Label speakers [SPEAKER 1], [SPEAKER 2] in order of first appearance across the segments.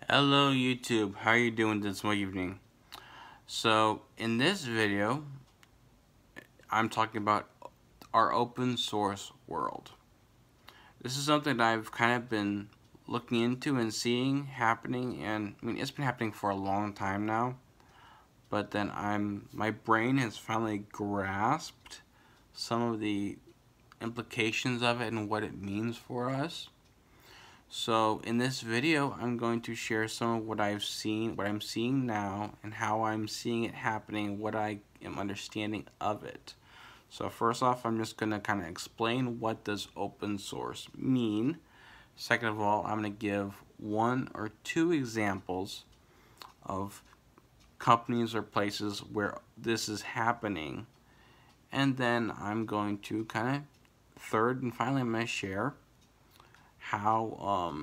[SPEAKER 1] Hello YouTube, how are you doing this evening? So in this video, I'm talking about our open source world. This is something that I've kind of been looking into and seeing happening, and I mean it's been happening for a long time now, but then my brain has finally grasped some of the implications of it and what it means for us. So in this video, I'm going to share some of what I've seen, what I'm seeing now, and how I'm seeing it happening, what I am understanding of it. So first off, I'm just going to kind of explain what does open source mean. Second of all, I'm going to give one or two examples of companies or places where this is happening. And then I'm going to kind of, third and finally, I'm going to share how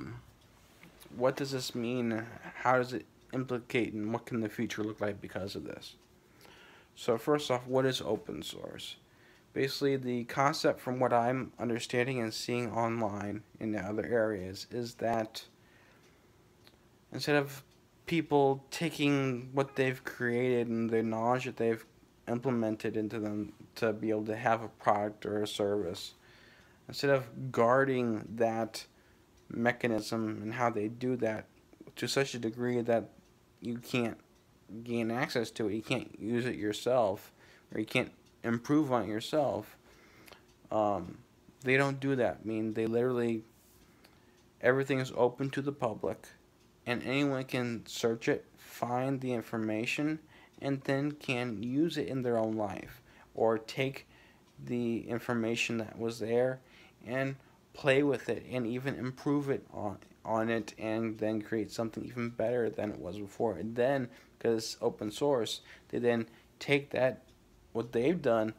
[SPEAKER 1] what does this mean, how does it implicate, and what can the future look like because of this. So first off, what is open source? Basically, the concept from what I'm understanding and seeing online in other areas is that instead of people taking what they've created and the knowledge that they've implemented into them to be able to have a product or a service, instead of guarding that mechanism and how they do that to such a degree that you can't gain access to it, you can't use it yourself, or you can't improve on it yourself. They don't do that. I mean, they literally, everything is open to the public, and anyone can search it, find the information, and then can use it in their own life, or take the information that was there and play with it and even improve it on it, and then create something even better than it was before. And then, because it's open source, they then take that, what they've done,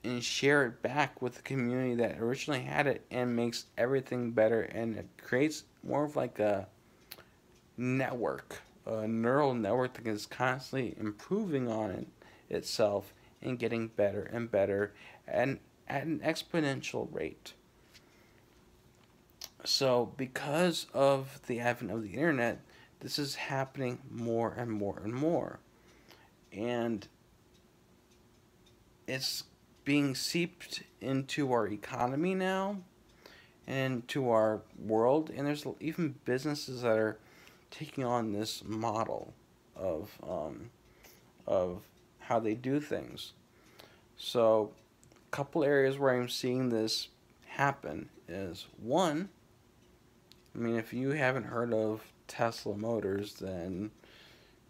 [SPEAKER 1] and share it back with the community that originally had it, and makes everything better, and it creates more of like a network, a neural network that is constantly improving on itself and getting better and better, and at an exponential rate. So, because of the advent of the internet, this is happening more and more and more. And it's being seeped into our economy now and into our world. And there's even businesses that are taking on this model of how they do things. So, a couple areas where I'm seeing this happen is one, I mean, if you haven't heard of Tesla Motors, then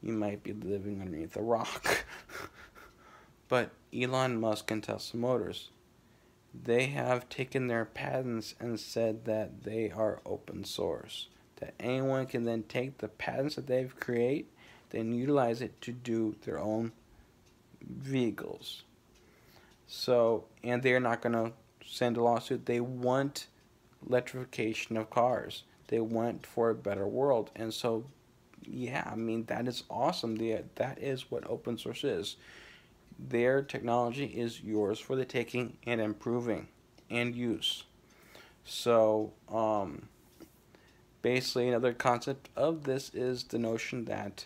[SPEAKER 1] you might be living underneath a rock. But Elon Musk and Tesla Motors, they have taken their patents and said that they are open source. That anyone can then take the patents that they've created, then utilize it to do their own vehicles. So, and they're not going to send a lawsuit. They want electrification of cars. They went for a better world. And so, yeah, I mean, that is awesome. That is what open source is. Their technology is yours for the taking and improving and use. So, basically, another concept of this is the notion that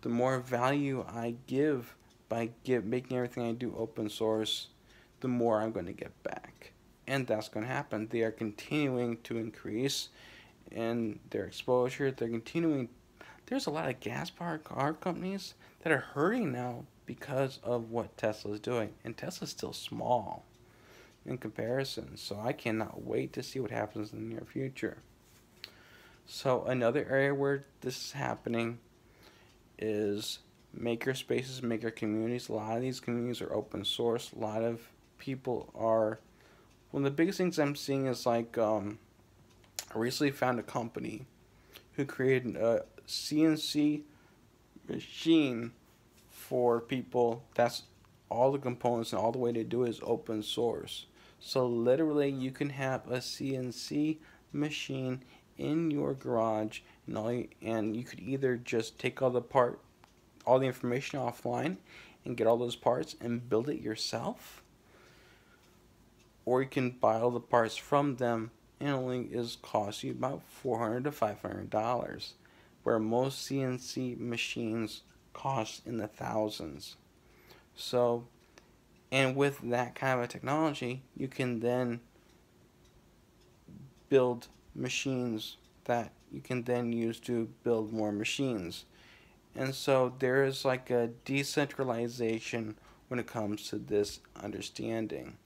[SPEAKER 1] the more value I give by making everything I do open source, the more I'm going to get back. And that's going to happen. They are continuing to increase in their exposure. They're continuing. There's a lot of gas-powered car companies that are hurting now because of what Tesla is doing. And Tesla's still small in comparison. So I cannot wait to see what happens in the near future. So another area where this is happening is maker spaces, maker communities. A lot of these communities are open source. A lot of people are. One of the biggest things I'm seeing is like I recently found a company who created a CNC machine for people. That's all the components and all the way to do it is open source. So literally, you can have a CNC machine in your garage, and you could either just take all the information offline, and get all those parts and build it yourself, or you can buy all the parts from them, and it only cost you about $400 to $500. where most CNC machines cost in the thousands. So, and with that kind of a technology, you can then build machines that you can then use to build more machines. And so there is like a decentralization when it comes to this understanding.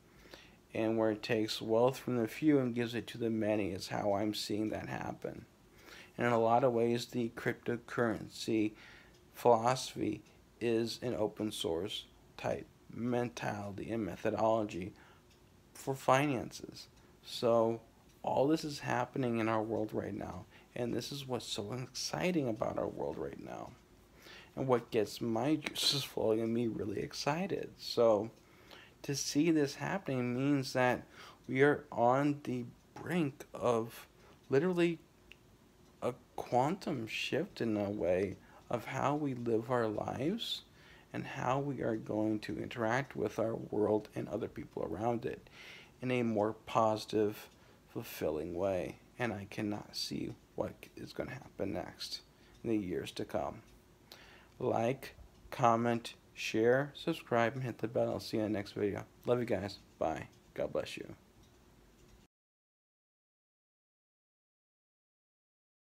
[SPEAKER 1] And where it takes wealth from the few and gives it to the many is how I'm seeing that happen. And in a lot of ways, the cryptocurrency philosophy is an open source type mentality and methodology for finances. So all this is happening in our world right now, and this is what's so exciting about our world right now, and what gets my juices flowing and me really excited. So to see this happening means that we are on the brink of literally a quantum shift in a way of how we live our lives and how we are going to interact with our world and other people around it in a more positive, fulfilling way. And I cannot see what is going to happen next in the years to come. Like, comment, share, subscribe, and hit the bell. I'll see you in the next video. Love you guys. Bye. God bless you.